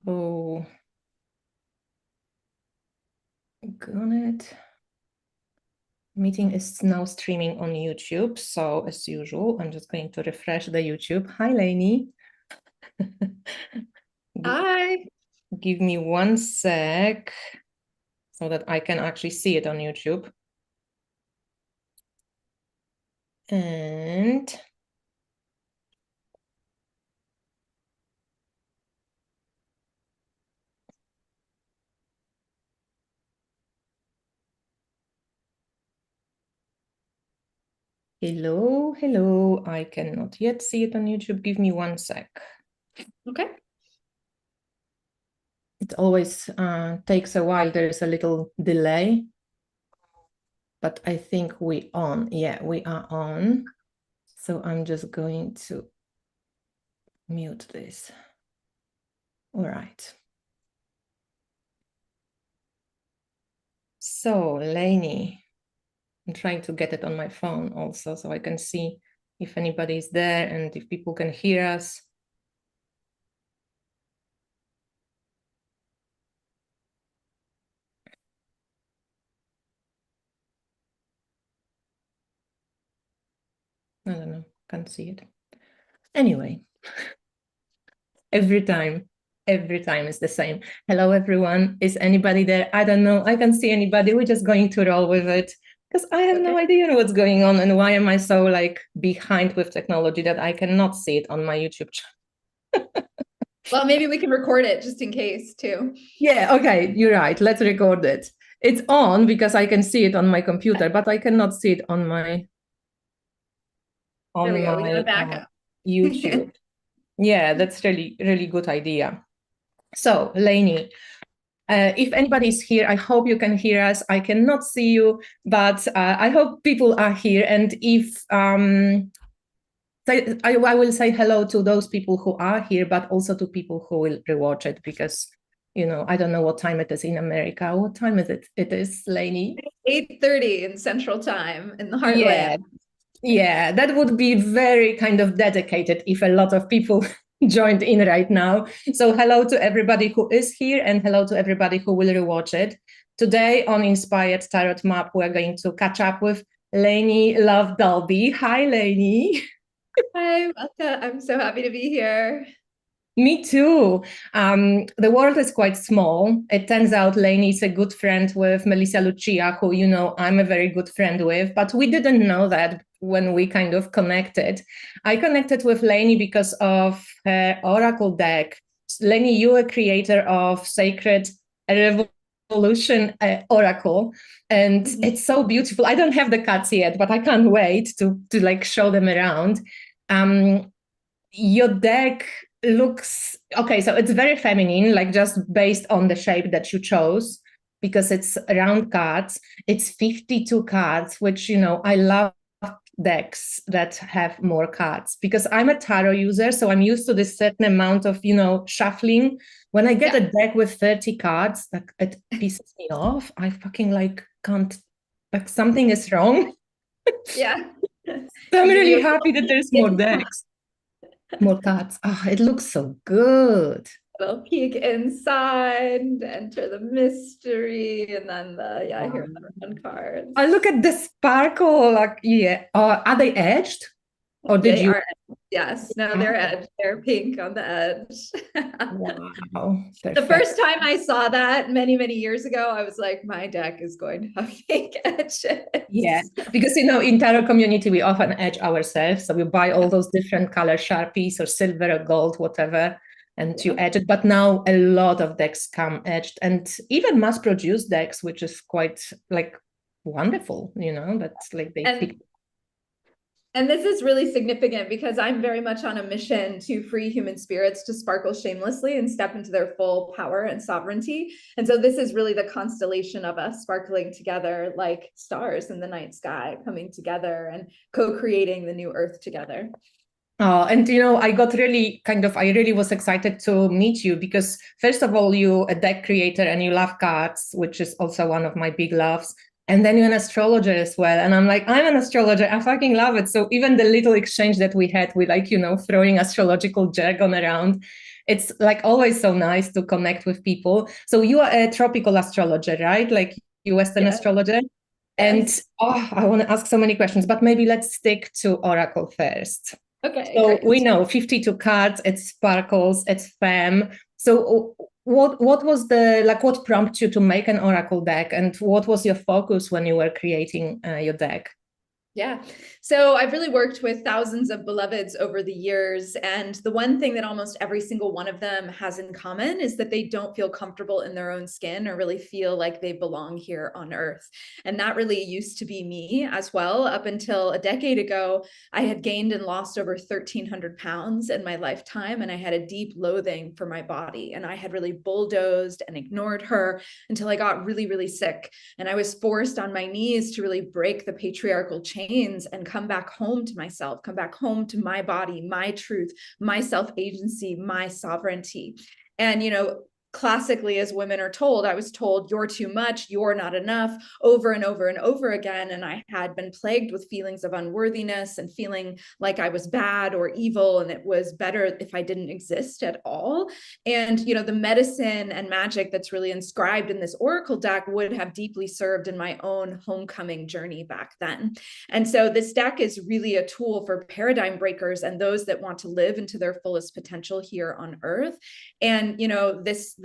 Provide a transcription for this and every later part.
Oh, got it. Meeting is now streaming on YouTube. So as usual, I'm just going to refresh the YouTube. Hi, Lainie. Hi. Give me 1 sec so that I can actually see it on YouTube. And hello. I cannot yet see it on YouTube. Give me 1 sec. Okay. It always takes a while. There's a little delay, but I think we on. Yeah, we are on. So I'm just going to mute this. All right. So Lainie, I'm trying to get it on my phone also so I can see if anybody's there and if people can hear us. I don't know, can't see it. Anyway, every time it's the same. Hello, everyone. Is anybody there? I don't know. I can't see anybody. We're just going to roll with it because I have no idea what's going on and why am I so like behind with technology that I cannot see it on my YouTube channel. Well, maybe we can record it just in case too. Yeah, okay, you're right. Let's record it. It's on because I can see it on my computer, but I cannot see it on my There we go. We got a backup. YouTube. Yeah, that's really good idea. So, Lainie, if anybody's here, I hope you can hear us. I cannot see you, but I hope people are here. And if I will say hello to those people who are here, but also to people who will rewatch it because, you know, I don't know what time it is in America. What time is it? It is, Lainie? 8:30 in Central Time in the heartland. Yeah, that would be very kind of dedicated if a lot of people joined in right now. So hello to everybody who is here and hello to everybody who will rewatch it. Today on Inspired Tarot Map, we're going to catch up with Lainie Love Dalby. Hi, Lainie. Hi, Welka. I'm so happy to be here. Me too. The world is quite small. It turns out Lainie is a good friend with Melissa Lucia, who, you know, I'm a very good friend with, but we didn't know that when we kind of connected. I connected with Lainie because of her Oracle deck. Lainie, you are a creator of Sacred Revolution Oracle, and it's so beautiful. I don't have the cards yet, but I can't wait to like show them around. Your deck looks okay, so it's very feminine, like just based on the shape that you chose, because it's round cards. It's 52 cards, which, you know, I love decks that have more cards because I'm a tarot user, so I'm used to this certain amount of, you know, shuffling. When I get a deck with 30 cards, like it pisses me off. I fucking like can't, like something is wrong. Yeah. So I'm really happy that there's more decks. More cards. Oh, it looks so good. Little peek inside, enter the mystery, and then here are the round cards. Oh, look at the sparkle. Like, yeah. Are they edged? Or did They you? are, yes. No, they're edged. They're pink on the edge. Wow. The first time I saw that many years ago, I was like, my deck is going to have pink edges. Yeah, because, you know, in tarot community, we often edge ourselves. So we buy all those different color Sharpies or silver or gold, whatever, and you edge it. But now a lot of decks come edged, and even mass-produced decks, which is quite like wonderful, you know, that's like they pick. And this is really significant because I'm very much on a mission to free human spirits to sparkle shamelessly and step into their full power and sovereignty. And so this is really the constellation of us sparkling together like stars in the night sky, coming together and co-creating the new earth together. Oh, and you know, I really was excited to meet you because first of all, you're a deck creator and you love cards, which is also one of my big loves. And then you're an astrologer as well. And I'm like, I'm an astrologer. I fucking love it. So even the little exchange that we had with, like, you know, throwing astrological jargon around, It's like always so nice to connect with people. So you are a tropical astrologer, right? Like you Western Yes. astrologer. And Yes. I want to ask so many questions, but maybe let's stick to Oracle first. Okay, So great. we know 52 cards, it sparkles, it's femme. So what was the, like, what prompted you to make an Oracle deck, and what was your focus when you were creating your deck? Yeah. So I've really worked with thousands of beloveds over the years. And the one thing that almost every single one of them has in common is that they don't feel comfortable in their own skin or really feel like they belong here on earth. And that really used to be me as well. Up until a decade ago, I had gained and lost over 1,300 pounds in my lifetime. And I had a deep loathing for my body. And I had really bulldozed and ignored her until I got really, really sick. And I was forced on my knees to really break the patriarchal chains and come back home to myself, come back home to my body, my truth, my self-agency, my sovereignty. And, classically, as women are told, I was told, you're too much, you're not enough, over and over and over again. And I had been plagued with feelings of unworthiness and feeling like I was bad or evil, and it was better if I didn't exist at all. And, the medicine and magic that's really inscribed in this Oracle deck would have deeply served in my own homecoming journey back then. And so this deck is really a tool for paradigm breakers and those that want to live into their fullest potential here on earth. And,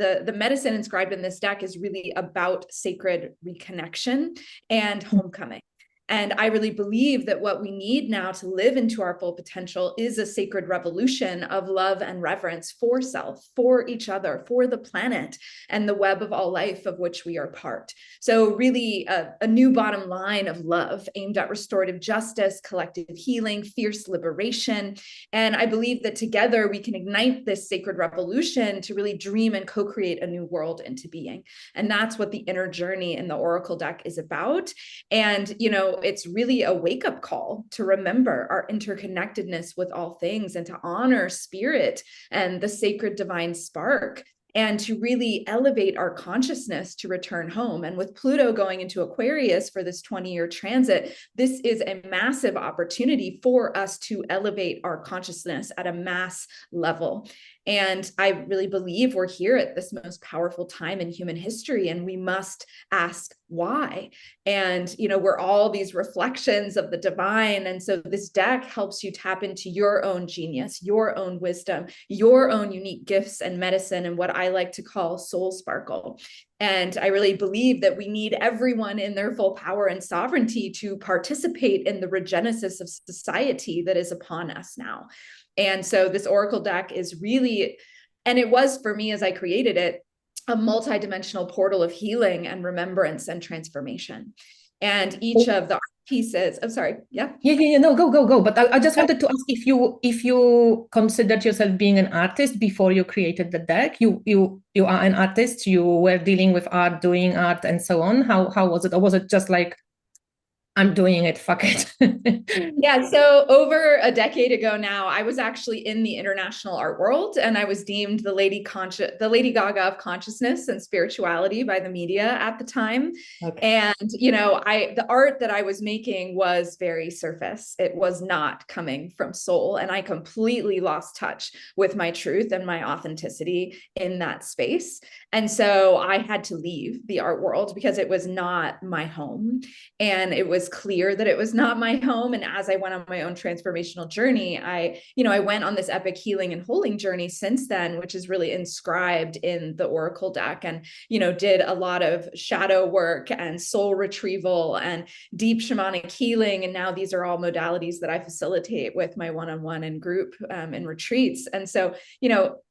the medicine inscribed in this deck is really about sacred reconnection and homecoming. And I really believe that what we need now to live into our full potential is a sacred revolution of love and reverence for self, for each other, for the planet, and the web of all life of which we are part. So really a new bottom line of love aimed at restorative justice, collective healing, fierce liberation. And I believe that together we can ignite this sacred revolution to really dream and co-create a new world into being. And that's what the inner journey in the Oracle deck is about. And, it's really a wake-up call to remember our interconnectedness with all things and to honor spirit and the sacred divine spark, and to really elevate our consciousness to return home. And with Pluto going into Aquarius for this 20-year transit, this is a massive opportunity for us to elevate our consciousness at a mass level. And I really believe we're here at this most powerful time in human history, and we must ask why. And, we're all these reflections of the divine. And so this deck helps you tap into your own genius, your own wisdom, your own unique gifts and medicine, and what I like to call soul sparkle. And I really believe that we need everyone in their full power and sovereignty to participate in the regenesis of society that is upon us now. And so this Oracle deck is really, and it was for me as I created it, a multidimensional portal of healing and remembrance and transformation. And each of the pieces, I'm sorry, yeah. Yeah. No, go. But I just wanted to ask if you considered yourself being an artist before you created the deck. You are an artist. You were dealing with art, doing art, and so on. How was it, or was it just like, I'm doing it, fuck it? Yeah, so over a decade ago now, I was actually in the international art world, and I was deemed the Lady Gaga of consciousness and spirituality by the media at the time. Okay. And the art that I was making was very surface. It was not coming from soul, and I completely lost touch with my truth and my authenticity in that space. And so I had to leave the art world because it was not my home, and it was clear that it was not my home. And as I went on my own transformational journey, I went on this epic healing and holding journey since then, which is really inscribed in the Oracle deck, and, did a lot of shadow work and soul retrieval and deep shamanic healing. And now these are all modalities that I facilitate with my one-on-one and group and retreats. And so,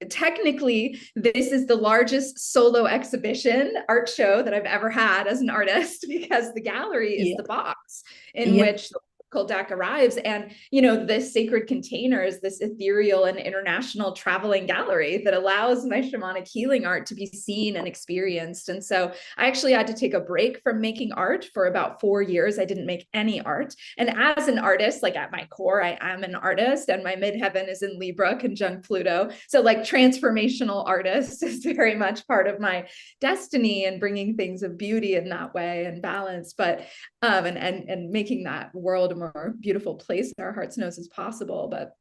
technically, this is the largest solo exhibition art show that I've ever had as an artist, because the gallery is the box in which the Oracle deck arrives. And, this sacred container is this ethereal and international traveling gallery that allows my shamanic healing art to be seen and experienced. And so I actually had to take a break from making art for about 4 years. I didn't make any art. And as an artist, like at my core, I am an artist, and my midheaven is in Libra, conjunct Pluto. So like transformational artist is very much part of my destiny, and bringing things of beauty in that way and balance, but and making that world a more beautiful place our hearts knows is possible. But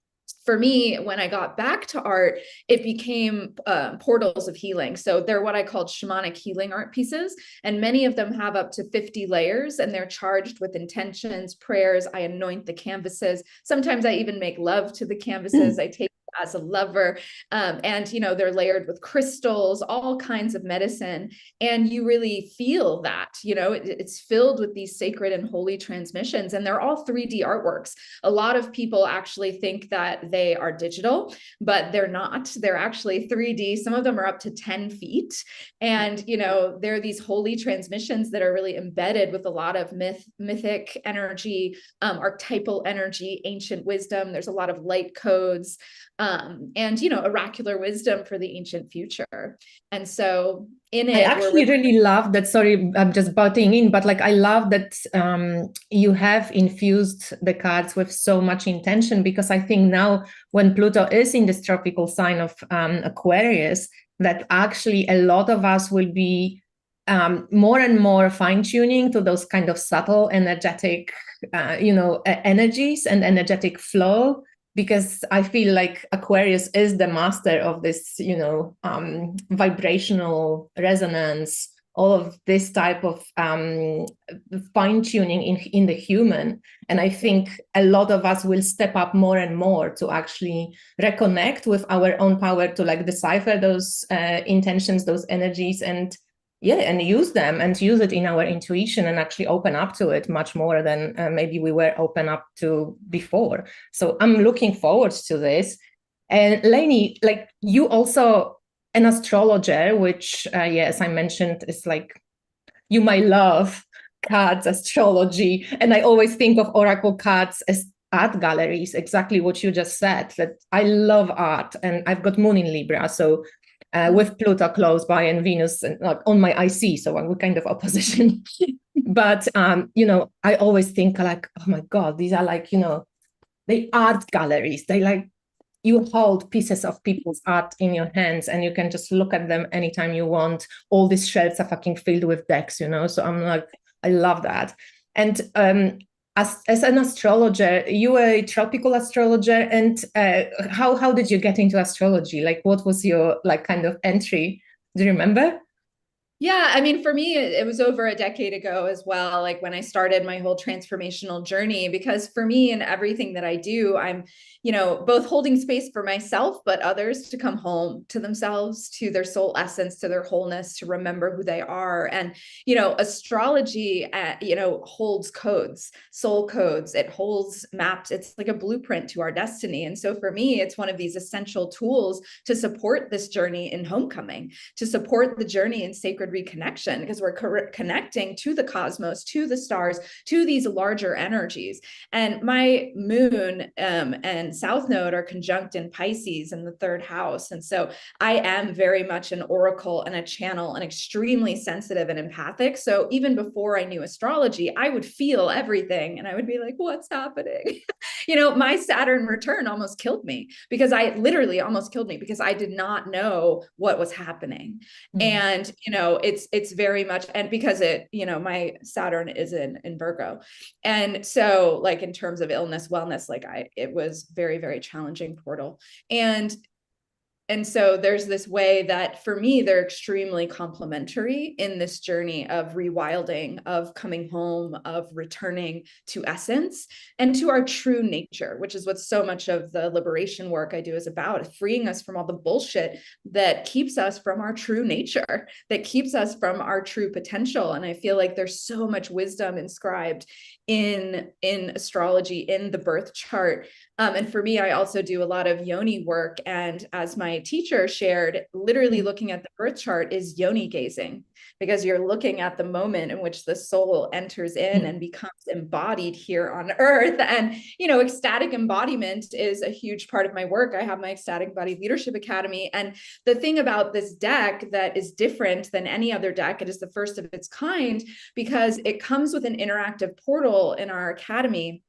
for me, when I got back to art, it became portals of healing. So they're what I called shamanic healing art pieces. And many of them have up to 50 layers, and they're charged with intentions, prayers. I anoint the canvases. Sometimes I even make love to the canvases. I take as a lover. And, you know, they're layered with crystals, all kinds of medicine. And you really feel that, you know, it's filled with these sacred and holy transmissions. And they're all 3D artworks. A lot of people actually think that they are digital, but they're not. They're actually 3D. Some of them are up to 10 feet. And, you know, there are these holy transmissions that are really embedded with a lot of mythic energy, archetypal energy, ancient wisdom. There's a lot of light codes. And, you know, oracular wisdom for the ancient future. And so in it, I actually really love that. Sorry, I'm just butting in, but like I love that you have infused the cards with so much intention, because I think now when Pluto is in this tropical sign of Aquarius, that actually a lot of us will be more and more fine-tuning to those kind of subtle, energetic, energies and energetic flow. Because I feel like Aquarius is the master of this, vibrational resonance, all of this type of fine-tuning in the human. And I think a lot of us will step up more and more to actually reconnect with our own power to like decipher those intentions, those energies, and use them and use it in our intuition and actually open up to it much more than maybe we were open up to before. So I'm looking forward to this. And Lainie, like you also an astrologer, which yes, I mentioned is like you might love cards, astrology. And I always think of oracle cards as art galleries, exactly what you just said, that I love art and I've got Moon in Libra. So with Pluto close by and Venus on my IC, so we're kind of opposition. But I always think like, oh my God, these are like, they art galleries. They like you hold pieces of people's art in your hands and you can just look at them anytime you want. All these shelves are fucking filled with decks, So I'm like, I love that. And as an astrologer, you were a tropical astrologer, and how did you get into astrology? Like, what was your like kind of entry? Do you remember? Yeah, I mean, for me, it was over a decade ago as well, like when I started my whole transformational journey, because for me and everything that I do, I'm, both holding space for myself, but others to come home to themselves, to their soul essence, to their wholeness, to remember who they are. And, astrology, holds codes, soul codes. It holds maps. It's like a blueprint to our destiny. And so for me, it's one of these essential tools to support this journey in homecoming, to support the journey in sacred reconnection, because we're connecting to the cosmos, to the stars, to these larger energies. And my moon and south node are conjunct in Pisces in the third house. And so I am very much an oracle and a channel and extremely sensitive and empathic. So even before I knew astrology, I would feel everything and I would be like, what's happening? My Saturn return almost killed me, because I literally almost killed me because I did not know what was happening. And, it's very much, and because my Saturn is in Virgo. And so like in terms of illness, wellness, it was very, very challenging portal. And so there's this way that for me, they're extremely complementary in this journey of rewilding, of coming home, of returning to essence and to our true nature, which is what so much of the liberation work I do is about, freeing us from all the bullshit that keeps us from our true nature, that keeps us from our true potential. And I feel like there's so much wisdom inscribed in astrology, in the birth chart. And for me, I also do a lot of yoni work. And as my teacher shared, literally looking at the birth chart is yoni gazing, because you're looking at the moment in which the soul enters in and becomes embodied here on earth. And, ecstatic embodiment is a huge part of my work. I have my Ecstatic Body Leadership Academy. And the thing about this deck that is different than any other deck, it is the first of its kind because it comes with an interactive portal in our academy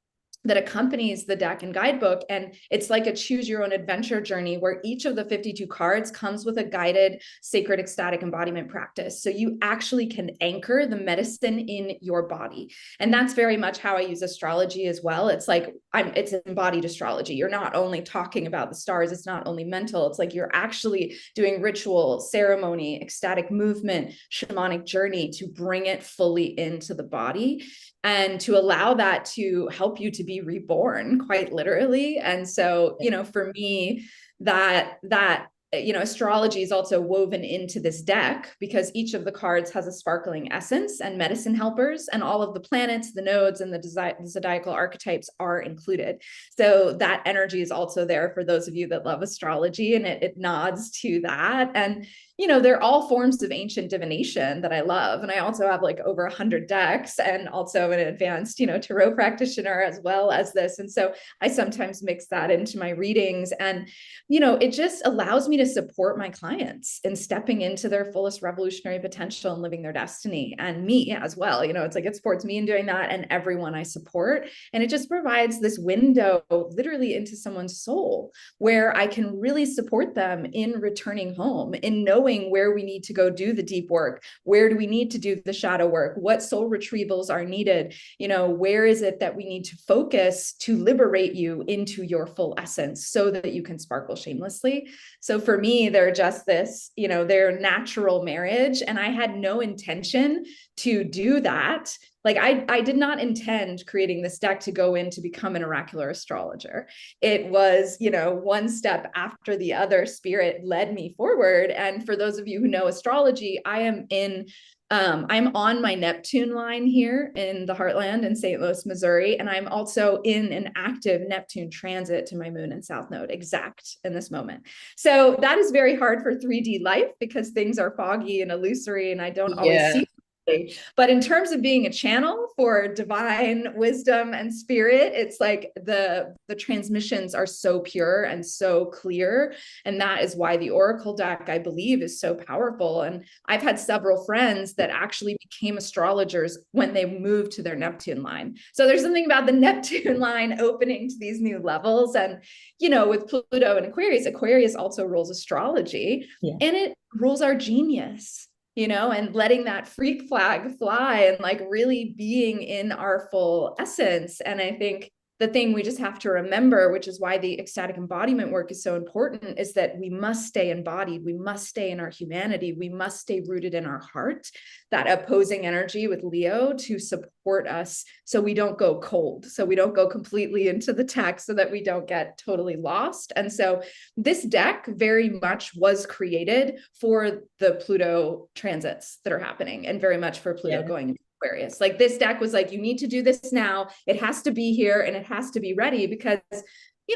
that accompanies the deck and guidebook. And it's like a choose your own adventure journey where each of the 52 cards comes with a guided sacred ecstatic embodiment practice. So you actually can anchor the medicine in your body. And that's very much how I use astrology as well. It's like, it's embodied astrology. You're not only talking about the stars. It's not only mental. It's like you're actually doing ritual, ceremony, ecstatic movement, shamanic journey to bring it fully into the body and to allow that to help you to be reborn, quite literally. And so, for me, that astrology is also woven into this deck because each of the cards has a sparkling essence and medicine helpers, and all of the planets, the nodes, and the zodiacal archetypes are included. So that energy is also there for those of you that love astrology, and it nods to that. And they're all forms of ancient divination that I love. And I also have like over 100 decks and also an advanced, tarot practitioner as well as this. And so I sometimes mix that into my readings. And, it just allows me to support my clients in stepping into their fullest revolutionary potential and living their destiny, and me as well. It's like it supports me in doing that and everyone I support. And it just provides this window literally into someone's soul where I can really support them in returning home, in knowing where we need to go do the deep work. Where do we need to do the shadow work? What soul retrievals are needed? Where is it that we need to focus to liberate you into your full essence so that you can sparkle shamelessly? So for me, they're just this, they're natural marriage. And I had no intention to do that. Like I did not intend creating this deck to go in to become an oracular astrologer. It was, one step after the other, spirit led me forward. And for those of you who know astrology, I'm on my Neptune line here in the heartland in St. Louis, Missouri. And I'm also in an active Neptune transit to my moon and south node exact in this moment. So that is very hard for 3D life because things are foggy and illusory and I don't always see. But in terms of being a channel for divine wisdom and spirit, it's like the transmissions are so pure and so clear. And that is why the Oracle deck, I believe, is so powerful. And I've had several friends that actually became astrologers when they moved to their Neptune line. So there's something about the Neptune line opening to these new levels. And, with Pluto and Aquarius also rules astrology, and it rules our genius. And letting that freak flag fly and like really being in our full essence. And I think the thing we just have to remember, which is why the ecstatic embodiment work is so important, is that we must stay embodied. We must stay in our humanity. We must stay rooted in our heart, that opposing energy with Leo to support us so we don't go cold, so we don't go completely into the text, so that we don't get totally lost. And so this deck very much was created for the Pluto transits that are happening and very much for Pluto going into Aquarius. Like this deck was like, you need to do this now. It has to be here and it has to be ready because,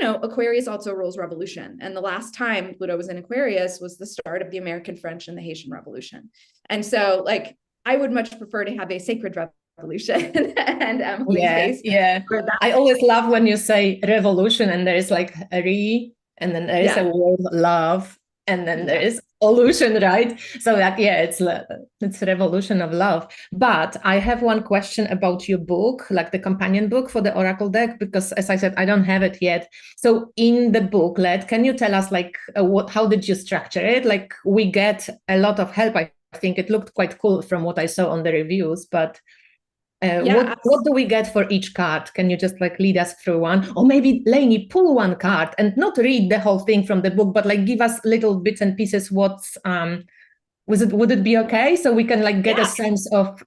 Aquarius also rules revolution. And the last time Pluto was in Aquarius was the start of the American, French, and the Haitian Revolution. And so like, I would much prefer to have a sacred revolution and Emily's face. Yeah. I always love when you say revolution and there is like a and then there is a word love. And then there is illusion, right? So that, it's a revolution of love. But I have one question about your book, like the companion book for the Oracle deck, because as I said, I don't have it yet. So in the booklet, can you tell us like how did you structure it? Like we get a lot of help. I think it looked quite cool from what I saw on the reviews, but what do we get for each card? Can you just like lead us through one? Or maybe Lainie, pull one card and not read the whole thing from the book, but like give us little bits and pieces. Would it be okay? So we can like get a sense of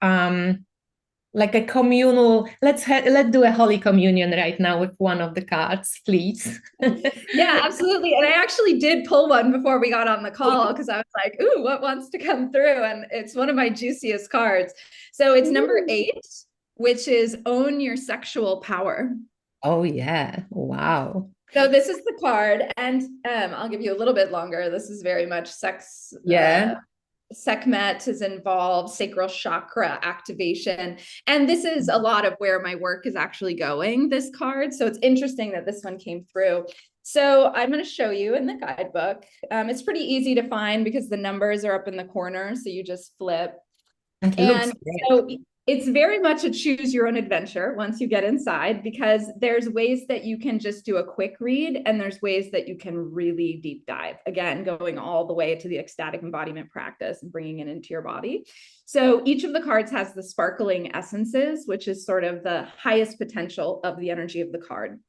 like a communal, let's do a Holy Communion right now with one of the cards, please. Yeah, absolutely. And I actually did pull one before we got on the call because I was like, ooh, what wants to come through? And it's one of my juiciest cards. So it's number 8, which is own your sexual power. Oh yeah. Wow. So this is the card, and I'll give you a little bit longer. This is very much sex. Sekhmet is involved, sacral chakra activation. And this is a lot of where my work is actually going, this card. So it's interesting that this one came through. So I'm going to show you in the guidebook. It's pretty easy to find because the numbers are up in the corner. So you just flip. And so It's very much a choose your own adventure once you get inside, because there's ways that you can just do a quick read and there's ways that you can really deep dive, again, going all the way to the ecstatic embodiment practice and bringing it into your body. So each of the cards has the sparkling essences, which is sort of the highest potential of the energy of the card.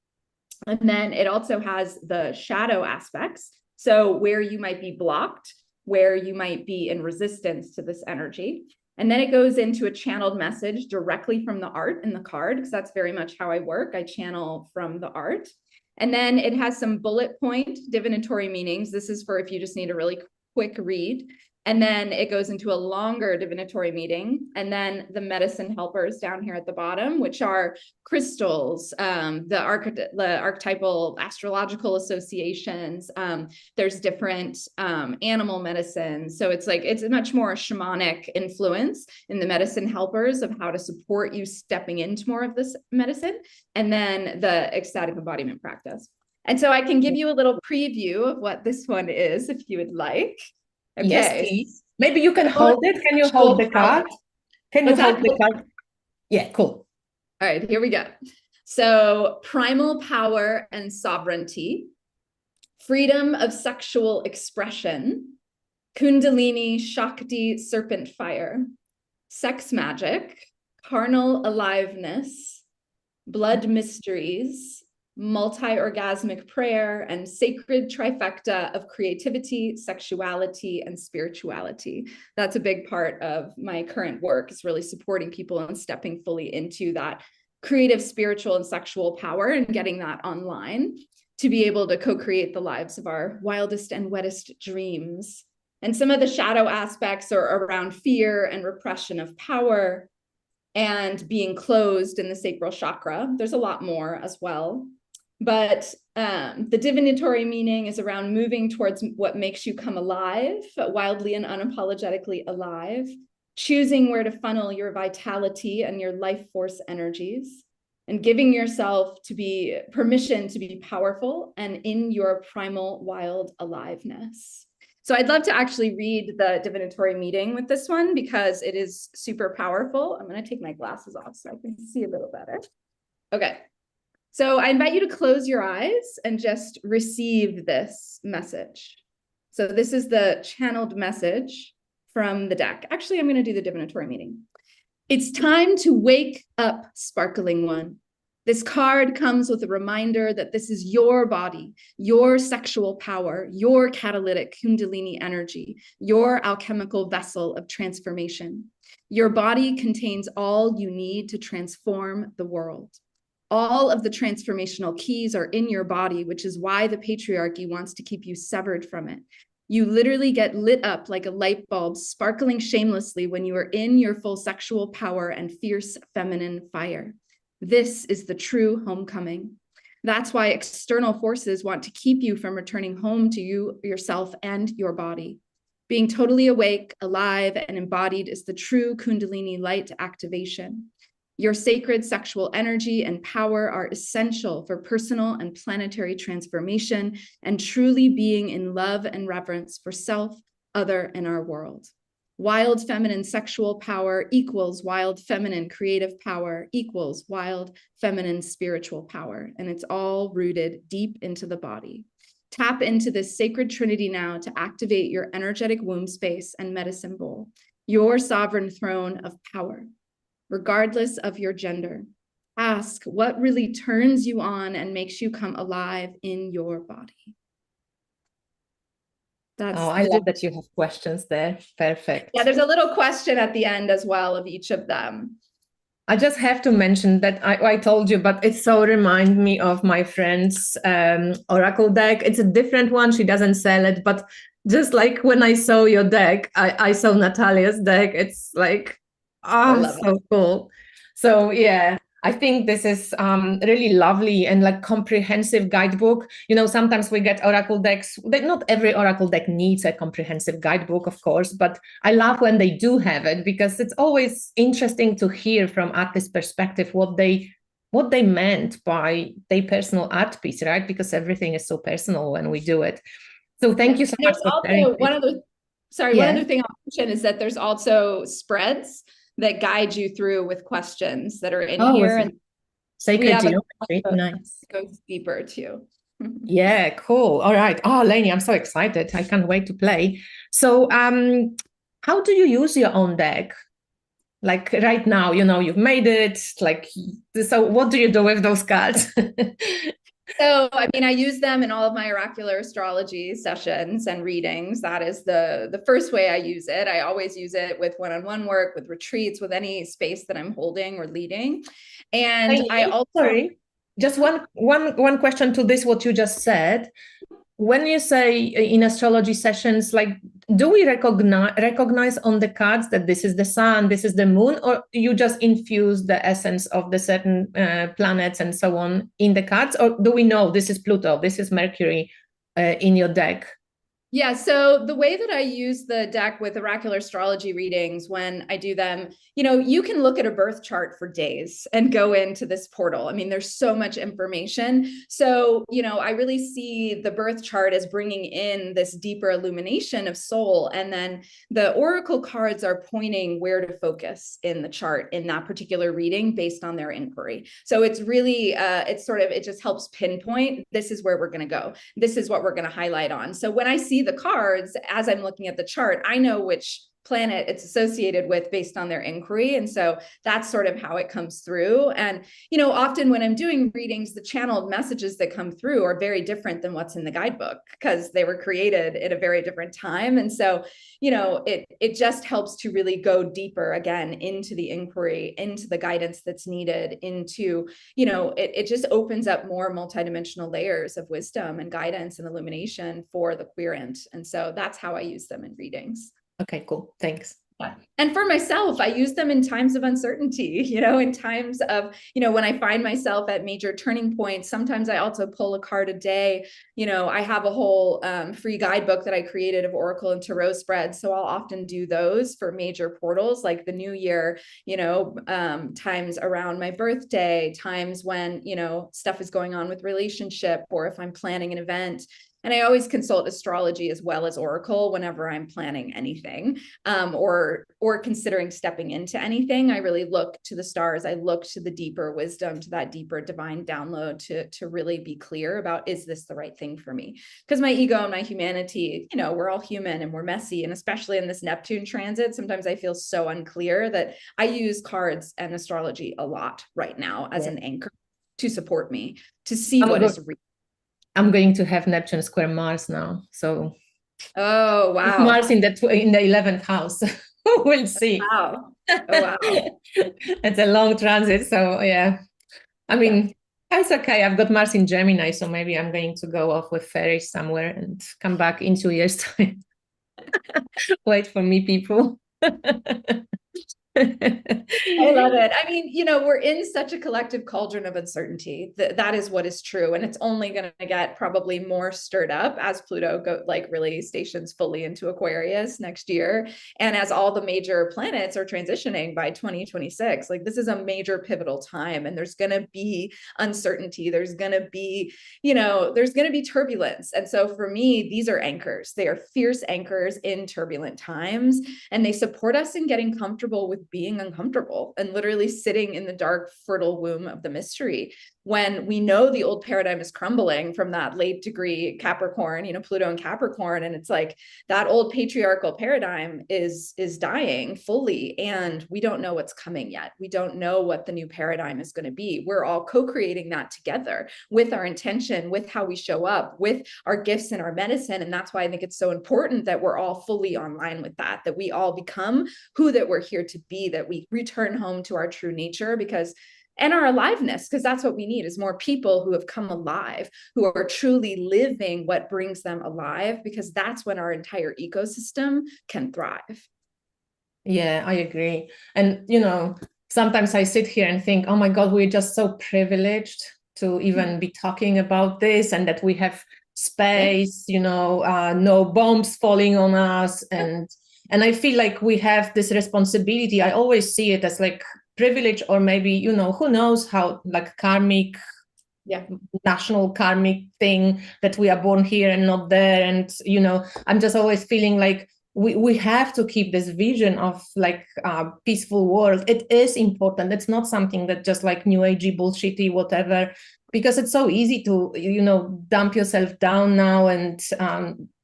And then it also has the shadow aspects. So where you might be blocked, where you might be in resistance to this energy. And then it goes into a channeled message directly from the art in the card, because that's very much how I work. I channel from the art. And then it has some bullet point divinatory meanings. This is for if you just need a really quick read. And then it goes into a longer divinatory meeting. And then the medicine helpers down here at the bottom, which are crystals, the archetypal astrological associations. There's different animal medicines. So it's a much more shamanic influence in the medicine helpers of how to support you stepping into more of this medicine. And then the ecstatic embodiment practice. And so I can give you a little preview of what this one is if you would like. Okay. Yes, please. Maybe you can hold it. Can you hold the card? Can you hold the card? Yeah, cool. All right, here we go. So primal power and sovereignty, freedom of sexual expression, Kundalini, Shakti, serpent fire, sex magic, carnal aliveness, blood mysteries, multi-orgasmic prayer, and sacred trifecta of creativity, sexuality, and spirituality. That's a big part of my current work, is really supporting people and stepping fully into that creative, spiritual, and sexual power and getting that online to be able to co-create the lives of our wildest and wettest dreams. And some of the shadow aspects are around fear and repression of power and being closed in the sacral chakra. There's a lot more as well. But the divinatory meaning is around moving towards what makes you come alive, wildly and unapologetically alive, choosing where to funnel your vitality and your life force energies, and giving yourself permission to be powerful and in your primal wild aliveness. So I'd love to actually read the divinatory meaning with this one because it is super powerful. I'm going to take my glasses off so I can see a little better. Okay. So I invite you to close your eyes and just receive this message. So this is the channeled message from the deck. Actually, I'm going to do the divinatory meaning. It's time to wake up, sparkling one. This card comes with a reminder that this is your body, your sexual power, your catalytic Kundalini energy, your alchemical vessel of transformation. Your body contains all you need to transform the world. All of the transformational keys are in your body, which is why the patriarchy wants to keep you severed from it. You literally get lit up like a light bulb, sparkling shamelessly when you are in your full sexual power and fierce feminine fire. This is the true homecoming. That's why external forces want to keep you from returning home to you, yourself, and your body. Being totally awake, alive, and embodied is the true Kundalini light activation. Your sacred sexual energy and power are essential for personal and planetary transformation and truly being in love and reverence for self, other, and our world. Wild feminine sexual power equals wild feminine creative power equals wild feminine spiritual power. And it's all rooted deep into the body. Tap into this sacred trinity now to activate your energetic womb space and medicine bowl, your sovereign throne of power. Regardless of your gender, ask what really turns you on and makes you come alive in your body. I love that you have questions there. Perfect. Yeah, there's a little question at the end as well of each of them. I just have to mention that I told you, but it so reminds me of my friend's oracle deck. It's a different one. She doesn't sell it, but just like when I saw your deck, I saw Natalia's deck. It's like, so cool. So yeah, I think this is really lovely and like comprehensive guidebook. You know, sometimes we get oracle decks. Not every oracle deck needs a comprehensive guidebook, of course, but I love when they do have it because it's always interesting to hear from artist perspective what they meant by their personal art piece, right? Because everything is so personal when we do it. So thank you so much for sharing. One other thing I'll mention is that there's also spreads that guide you through with questions that are in here. And sacred geometry, nice. Goes deeper too. Yeah, cool. All right. Oh, Lainie, I'm so excited. I can't wait to play. So, how do you use your own deck? Like right now, you've made it. Like, so what do you do with those cards? So, I mean, I use them in all of my oracular astrology sessions and readings. That is the first way I use it. I always use it with one-on-one work, with retreats, with any space that I'm holding or leading. And I also, sorry, just one question to this, what you just said. When you say in astrology sessions, like, do we recognize on the cards that this is the sun, this is the moon, or you just infuse the essence of the certain planets and so on in the cards? Or do we know this is Pluto, this is Mercury in your deck? Yeah, so the way that I use the deck with oracular astrology readings when I do them, you can look at a birth chart for days and go into this portal. I mean, there's so much information. So, I really see the birth chart as bringing in this deeper illumination of soul. And then the oracle cards are pointing where to focus in the chart in that particular reading based on their inquiry. So it's really, it just helps pinpoint, this is where we're going to go. This is what we're going to highlight on. So when I see the cards as I'm looking at the chart, I know which planet it's associated with based on their inquiry. And so that's sort of how it comes through. And, often when I'm doing readings, the channeled messages that come through are very different than what's in the guidebook because they were created at a very different time. And so, it just helps to really go deeper again into the inquiry, into the guidance that's needed, into, it just opens up more multidimensional layers of wisdom and guidance and illumination for the querent. And so that's how I use them in readings. Okay, cool. Thanks. Yeah. And for myself, I use them in times of uncertainty, in times of, when I find myself at major turning points. Sometimes I also pull a card a day. I have a whole free guidebook that I created of Oracle and Tarot spreads. So I'll often do those for major portals like the new year, times around my birthday, times when, stuff is going on with relationship, or if I'm planning an event. And I always consult astrology as well as Oracle whenever I'm planning anything, or considering stepping into anything. I really look to the stars. I look to the deeper wisdom, to that deeper divine download to really be clear about, is this the right thing for me? Because my ego and my humanity, we're all human and we're messy. And especially in this Neptune transit, sometimes I feel so unclear that I use cards and astrology a lot right now as an anchor to support me, to see what is real. I'm going to have Neptune square Mars now. So, oh wow, Mars in the 11th house. We'll see. Wow. Oh wow. It's a long transit, so yeah. I mean, it's okay. I've got Mars in Gemini, so maybe I'm going to go off with ferries somewhere and come back in 2 years' time. Wait for me, people. I love it. I mean, we're in such a collective cauldron of uncertainty. That is what is true. And it's only going to get probably more stirred up as Pluto really stations fully into Aquarius next year. And as all the major planets are transitioning by 2026, like this is a major pivotal time. And there's going to be uncertainty. There's going to be, there's going to be turbulence. And so for me, these are anchors. They are fierce anchors in turbulent times. And they support us in getting comfortable with being uncomfortable and literally sitting in the dark, fertile womb of the mystery. When we know the old paradigm is crumbling from that late degree Capricorn, Pluto and Capricorn, and it's like that old patriarchal paradigm is dying fully, and we don't know what's coming yet. We don't know what the new paradigm is going to be. We're all co-creating that together with our intention, with how we show up, with our gifts and our medicine. And that's why I think it's so important that we're all fully online with that we all become who that we're here to be, that we return home to our true nature, and our aliveness, because that's what we need, is more people who have come alive, who are truly living what brings them alive, because that's when our entire ecosystem can thrive. Yeah, I agree. And, sometimes I sit here and think, oh my God, we're just so privileged to even be talking about this, and that we have space, no bombs falling on us. And I feel like we have this responsibility. I always see it as like privilege, or maybe, who knows how, like karmic, national karmic thing, that we are born here and not there. And, I'm just always feeling like we have to keep this vision of like a peaceful world. It is important. It's not something that just like new agey bullshitty whatever, because it's so easy to, you know, dump yourself down now and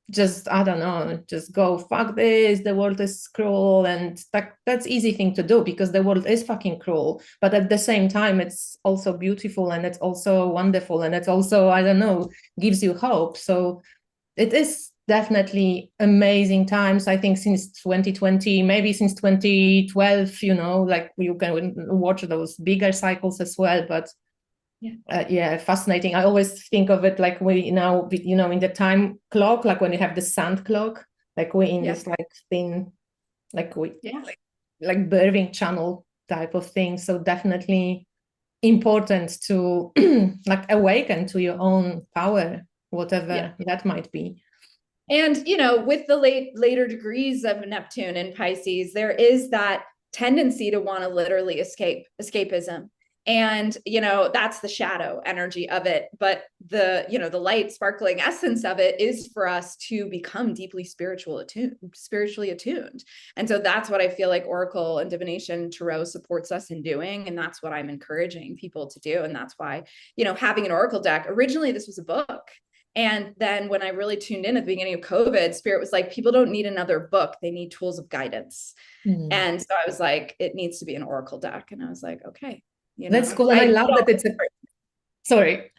just, I don't know, just go, fuck this, the world is cruel. And that's easy thing to do because the world is fucking cruel. But at the same time, it's also beautiful and it's also wonderful. And it's also, I don't know, gives you hope. So it is definitely amazing times. I think since 2020, maybe since 2012, you know, like you can watch those bigger cycles as well. But yeah, fascinating. I always think of it like we now, you know, in the time clock, like when you have the sand clock, like we're in this like thin, like we like birthing channel type of thing. So definitely important to like awaken to your own power, whatever that might be. And, you know, with the later degrees of Neptune in Pisces, there is that tendency to want to literally escapism. And, you know, that's the shadow energy of it. But the, you know, the light sparkling essence of it is for us to become deeply spiritually attuned. And so that's what I feel like Oracle and Divination Tarot supports us in doing. And that's what I'm encouraging people to do. And that's why, you know, having an Oracle deck, originally this was a book. And then when I really tuned in at the beginning of COVID, Spirit was like, people don't need another book. They need tools of guidance. And so I was like, it needs to be an Oracle deck. And I was like, okay, you know, that's cool. And I love that it's sorry.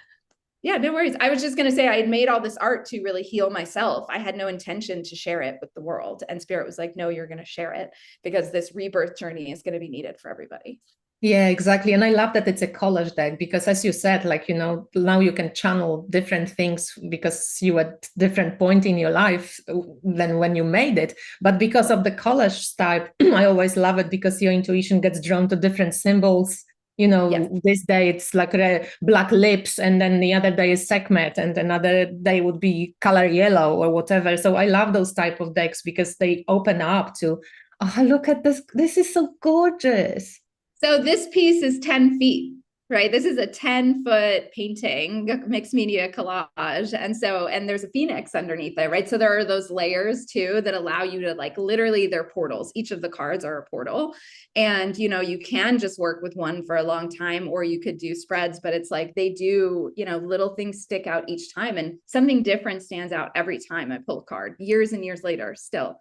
Yeah, no worries. I was just going to say I had made all this art to really heal myself. I had no intention to share it with the world. And Spirit was like, no, you're going to share it because this rebirth journey is going to be needed for everybody. Yeah, exactly. And I love that it's a collage deck because as you said, like, you know, now you can channel different things because you at different point in your life than when you made it. But because of the collage type, I always love it because your intuition gets drawn to different symbols. You know, this day it's like black lips, and then the other day is Sekhmet, and another day would be color yellow or whatever. So I love those type of decks because they open up to, oh, look at this. This is so gorgeous. So this piece is 10 feet, right? This is a 10-foot painting, mixed media collage. And there's a phoenix underneath it, right? So there are those layers too that allow you to like, literally they're portals. Each of the cards are a portal. And, you know, you can just work with one for a long time, or you could do spreads, but it's like they do, you know, little things stick out each time and something different stands out every time I pull a card, years and years later, still.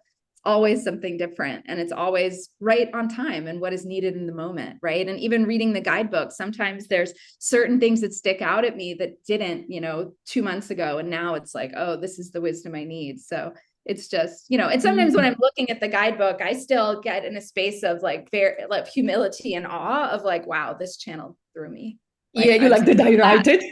Always something different, and it's always right on time and what is needed in the moment, right? And even reading the guidebook, sometimes there's certain things that stick out at me that didn't, you know, 2 months ago, and now it's like, oh, this is the wisdom I need. So it's just, you know, and sometimes when I'm looking at the guidebook, I still get in a space of like very like humility and awe of like, wow, this channeled through me. Like, yeah, you like, did I write it?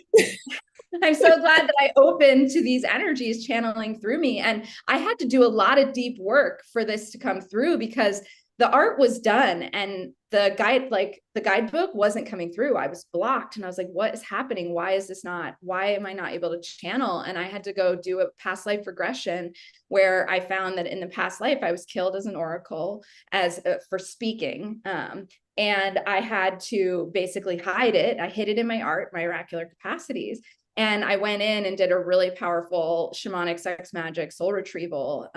I'm so glad that I opened to these energies channeling through me. And I had to do a lot of deep work for this to come through because the art was done and the guidebook wasn't coming through. I was blocked and I was like, what is happening? Why am I not able to channel? And I had to go do a past life regression where I found that in the past life, I was killed as an oracle for speaking. And I had to basically hide it. I hid it in my art, my oracular capacities. And I went in and did a really powerful shamanic sex magic soul retrieval,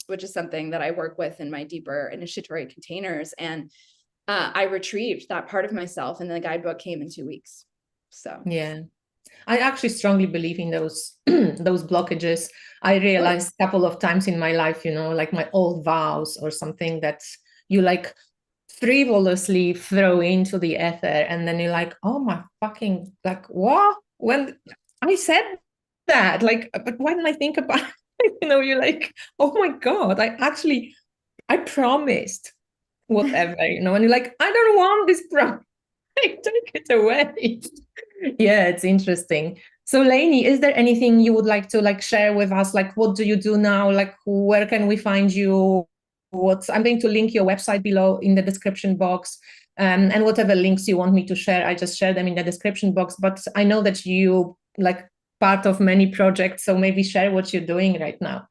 which is something that I work with in my deeper initiatory containers. And I retrieved that part of myself, and the guidebook came in 2 weeks. So yeah, I actually strongly believe in those those blockages. I realized a couple of times in my life, you know, like my old vows or something that you like frivolously throw into the ether, and then you're like, oh my fucking, like, what? When I said that, like, but why didn't I think about it? You know, you're like, oh my God, I promised whatever, you know, and you're like, I don't want this promise. Take it away. Yeah, it's interesting. So Lainie, is there anything you would like to like share with us? Like, what do you do now? Like, where can we find you? I'm going to link your website below in the description box. And whatever links you want me to share, I just share them in the description box. But I know that you like part of many projects, so maybe share what you're doing right now.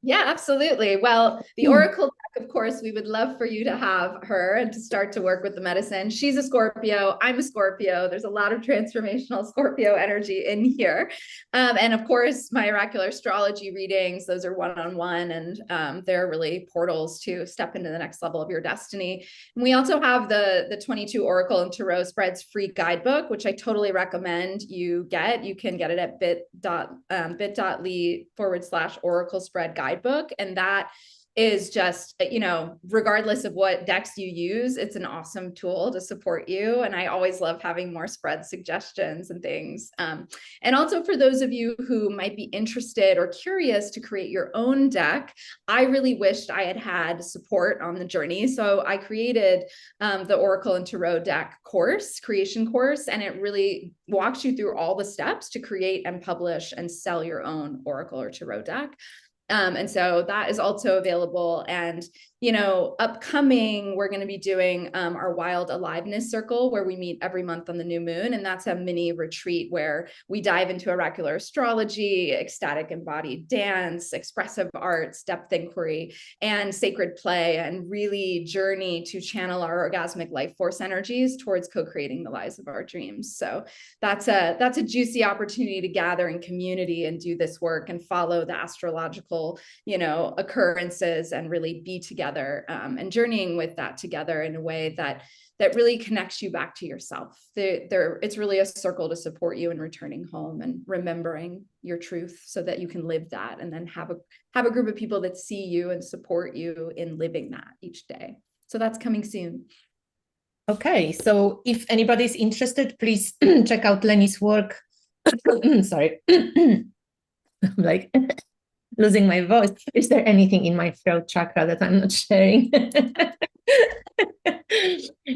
Yeah, absolutely. Well, the Oracle deck, of course, we would love for you to have her and to start to work with the medicine. She's a Scorpio. I'm a Scorpio. There's a lot of transformational Scorpio energy in here. And of course, my oracular astrology readings, those are one-on-one, and they're really portals to step into the next level of your destiny. And we also have the 22 Oracle and Tarot Spreads free guidebook, which I totally recommend you get. You can get it at bit.ly/Oracle Spread Guidebook. And that is just, regardless of what decks you use, it's an awesome tool to support you. And I always love having more spread suggestions and things. And also for those of you who might be interested or curious to create your own deck, I really wished I had had support on the journey. So I created the Oracle and Tarot deck creation course, and it really walks you through all the steps to create and publish and sell your own Oracle or Tarot deck. And so that is also available. And, upcoming, we're going to be doing our Wild Aliveness Circle, where we meet every month on the new moon. And that's a mini retreat where we dive into oracular astrology, ecstatic embodied dance, expressive arts, depth inquiry, and sacred play, and really journey to channel our orgasmic life force energies towards co-creating the lives of our dreams. So that's a juicy opportunity to gather in community and do this work and follow the astrological, occurrences and really be together, and journeying with that together in a way that really connects you back to yourself. It's really a circle to support you in returning home and remembering your truth so that you can live that, and then have a group of people that see you and support you in living that each day. So that's coming soon. Okay, so if anybody's interested, please check out Lainie's work. Sorry. I'm like losing my voice. Is there anything in my throat chakra that I'm not sharing?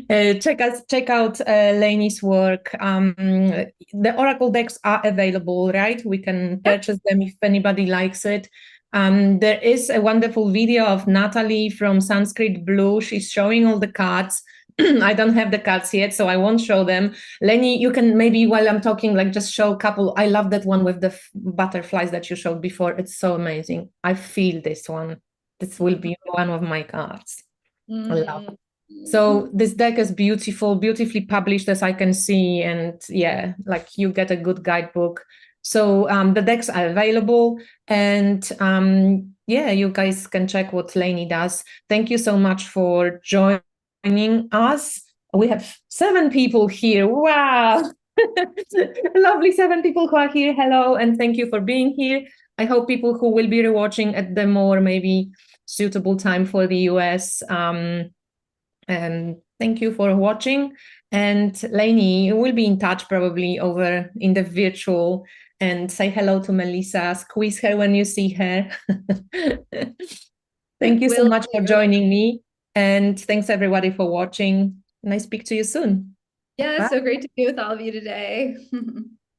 Check out Lainie's work. The Oracle decks are available, right? We can purchase them if anybody likes it. There is a wonderful video of Natalie from Sanskrit Blue. She's showing all the cards. I don't have the cards yet, so I won't show them. Lainie, you can maybe, while I'm talking, just show a couple. I love that one with the butterflies that you showed before. It's so amazing. I feel this one. This will be one of my cards. I love it. So this deck is beautiful, beautifully published, as I can see. And yeah, you get a good guidebook. So the decks are available. And yeah, you guys can check what Lainie does. Thank you so much for joining us. We have 7 people here. Wow. Lovely 7 people who are here. Hello, and thank you for being here. I hope people who will be rewatching at the more maybe suitable time for the US. And thank you for watching. And Lainie, we'll be in touch probably over in the virtual, and say hello to Melissa. Squeeze her when you see her. Thank you so much for joining me. And thanks everybody for watching. And I speak to you soon. Yeah, Bye. so great to be with all of you today.